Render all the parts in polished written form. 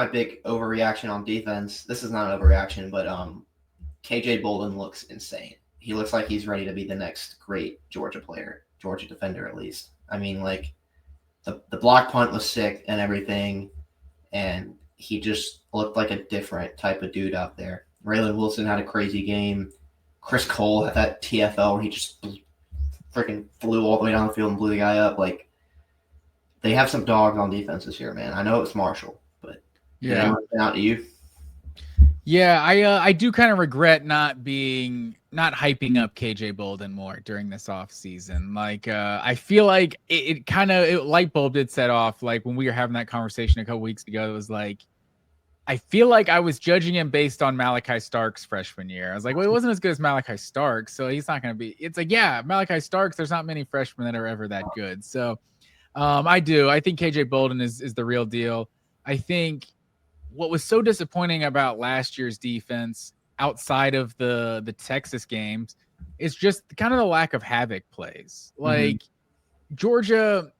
my big overreaction on defense. This is not an overreaction, but KJ Bolden looks insane. He looks like he's ready to be the next great Georgia player, Georgia defender at least. I mean, like the block punt was sick and everything, and he just looked like a different type of dude out there. Raylan Wilson had a crazy game. Chris Cole had that TFL where he just freaking flew all the way down the field and blew the guy up. Like, they have some dogs on defense this year, man. I know it's Marshall, but yeah, out to you. Yeah, I do kind of regret not hyping up KJ Bolden more during this offseason. Like, I feel like it kind of light bulb did set off. Like when we were having that conversation a couple weeks ago, it was like, I feel like I was judging him based on Malachi Stark's freshman year. I was like, well, he wasn't as good as Malachi Stark, so he's not going to be. It's like, yeah, Malachi Starks. There's not many freshmen that are ever that good. So, I think KJ Bolden is the real deal. I think what was so disappointing about last year's defense outside of the Texas games is just kind of the lack of havoc plays. Like Georgia,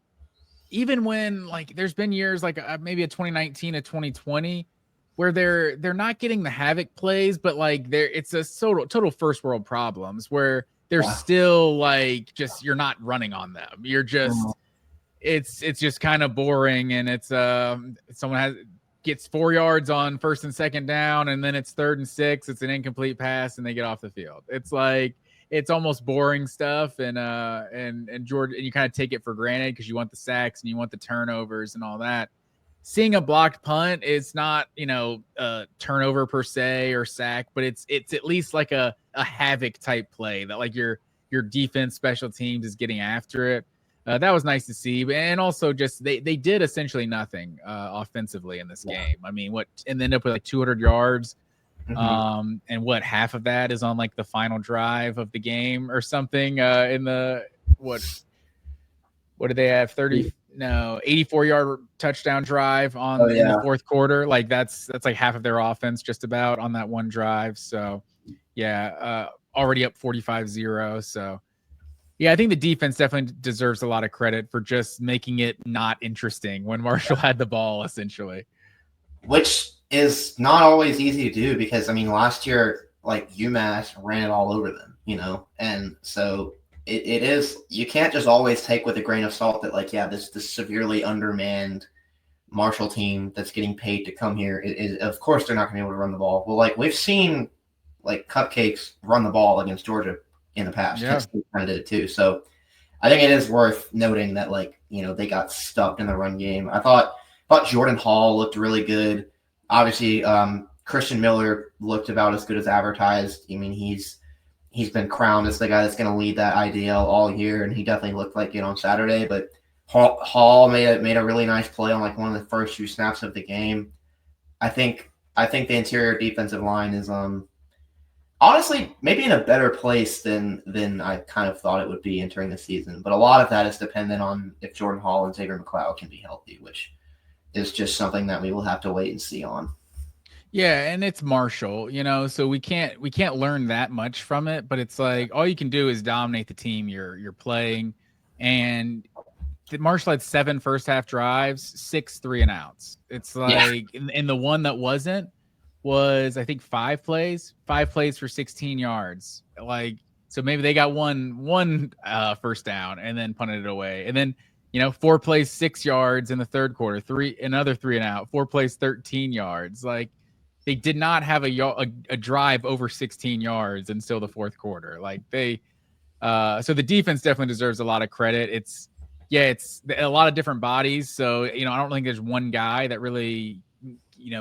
even when like there's been years like maybe a 2019, a 2020 where they're not getting the havoc plays, but like it's a total first world problems where they're still like just you're not running on them. You're just it's just kind of boring, and it's someone gets 4 yards on first and second down, and then it's 3rd and 6. It's an incomplete pass, and they get off the field. It's like it's almost boring stuff, and Georgia, and you kind of take it for granted because you want the sacks and you want the turnovers and all that. Seeing a blocked punt is not a turnover per se or sack, but it's at least like a havoc type play that like your defense, special teams is getting after it. That was nice to see, and also just they did essentially nothing offensively in this game. I mean, and end up with like 200 yards, and half of that is on like the final drive of the game or something. In the what did they have? 84-yard touchdown drive on in the fourth quarter. Like that's like half of their offense just about on that one drive. So yeah, already up 45-0. So. Yeah, I think the defense definitely deserves a lot of credit for just making it not interesting when Marshall had the ball, essentially. Which is not always easy to do because, I mean, last year, like, UMass ran it all over them, And so it is – you can't just always take with a grain of salt that, like, yeah, this severely undermanned Marshall team that's getting paid to come here, of course they're not going to be able to run the ball. Well, like, we've seen, like, Cupcakes run the ball against Georgia in the past. Yeah. Texas kind of did it too. So I think it is worth noting that, like, they got stuck in the run game. I thought Jordan Hall looked really good. Obviously, Christian Miller looked about as good as advertised. I mean, he's been crowned as the guy that's going to lead that IDL all year, and he definitely looked like it on Saturday. But Hall made a really nice play on like one of the first few snaps of the game. I think the interior defensive line is honestly maybe in a better place than I kind of thought it would be entering the season. But a lot of that is dependent on if Jordan Hall and Xavier McLeod can be healthy, which is just something that we will have to wait and see on. Yeah, and it's Marshall, so we can't learn that much from it, but it's like all you can do is dominate the team you're playing. And Marshall had 7 first half drives, 6 3-and-outs. It's like and the one that wasn't was I think 5 plays for 16 yards. Like, so maybe they got one first down and then punted it away. And then, 4 plays, 6 yards in the third quarter, another 3-and-out, 4 plays, 13 yards. Like, they did not have a drive over 16 yards until the fourth quarter. Like so the defense definitely deserves a lot of credit. It's a lot of different bodies. So, I don't think there's one guy that really,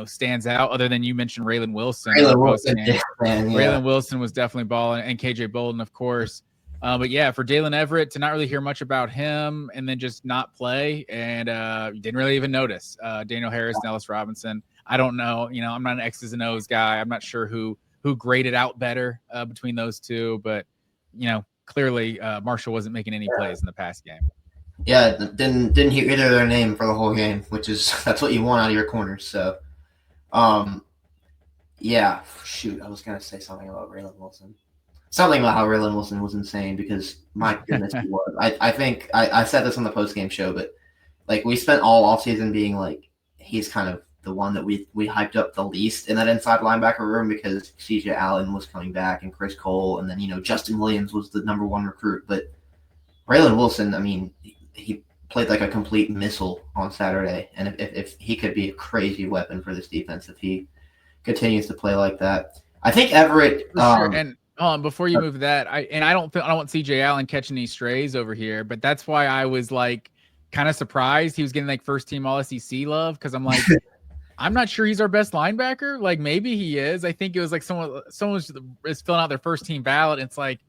stands out other than you mentioned Raylan Wilson. Raylan Wilson was definitely balling, and KJ Bolden, of course. But yeah, for Dalen Everett to not really hear much about him and then just not play, and you didn't really even notice Daniel Harris and Ellis Robinson. I don't know. I'm not an X's and O's guy. I'm not sure who graded out better between those two, but clearly Marshall wasn't making any plays in the past game. Yeah, didn't hear either of their name for the whole game, that's what you want out of your corners. So, yeah, shoot, I was gonna say something about Raylan Wilson. Something about how Raylan Wilson was insane because my goodness, he was. I think I said this on the post game show, but like we spent all offseason being like he's kind of the one that we hyped up the least in that inside linebacker room because CJ Allen was coming back and Chris Cole, and then Justin Williams was the number one recruit. But Raylan Wilson, I mean, he played like a complete missile on Saturday, and if he could be a crazy weapon for this defense if he continues to play like that. I think Everett. For sure. And before you move that, I don't want CJ Allen catching any strays over here, but that's why I was like kind of surprised he was getting like first team All SEC love, because I'm like, I'm not sure he's our best linebacker. Like maybe he is. I think it was like someone is filling out their first team ballot. And it's like,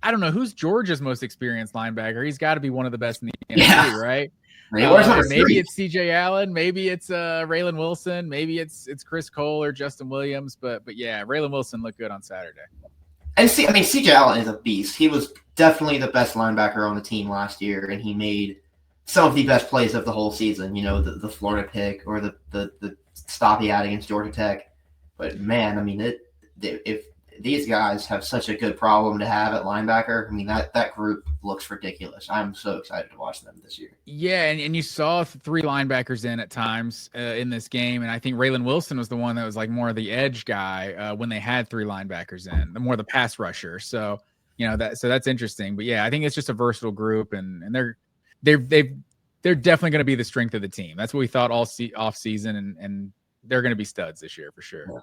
I don't know who's Georgia's most experienced linebacker. He's got to be one of the best in the NFC, right? Maybe it's CJ Allen, maybe it's Raylan Wilson, maybe it's Chris Cole or Justin Williams, but yeah, Raylan Wilson looked good on Saturday. And CJ Allen is a beast. He was definitely the best linebacker on the team last year, and he made some of the best plays of the whole season. The Florida pick or the stop he had against Georgia Tech. But man, I mean, if these guys have such a good problem to have at linebacker, I mean that group looks ridiculous. I'm so excited to watch them this year. Yeah, and you saw three linebackers in at times in this game, and I think Raylan Wilson was the one that was like more of the edge guy when they had three linebackers in, the more the pass rusher. So that's interesting. But yeah, I think it's just a versatile group, and they're definitely going to be the strength of the team. That's what we thought all off season, and they're going to be studs this year for sure. Yeah.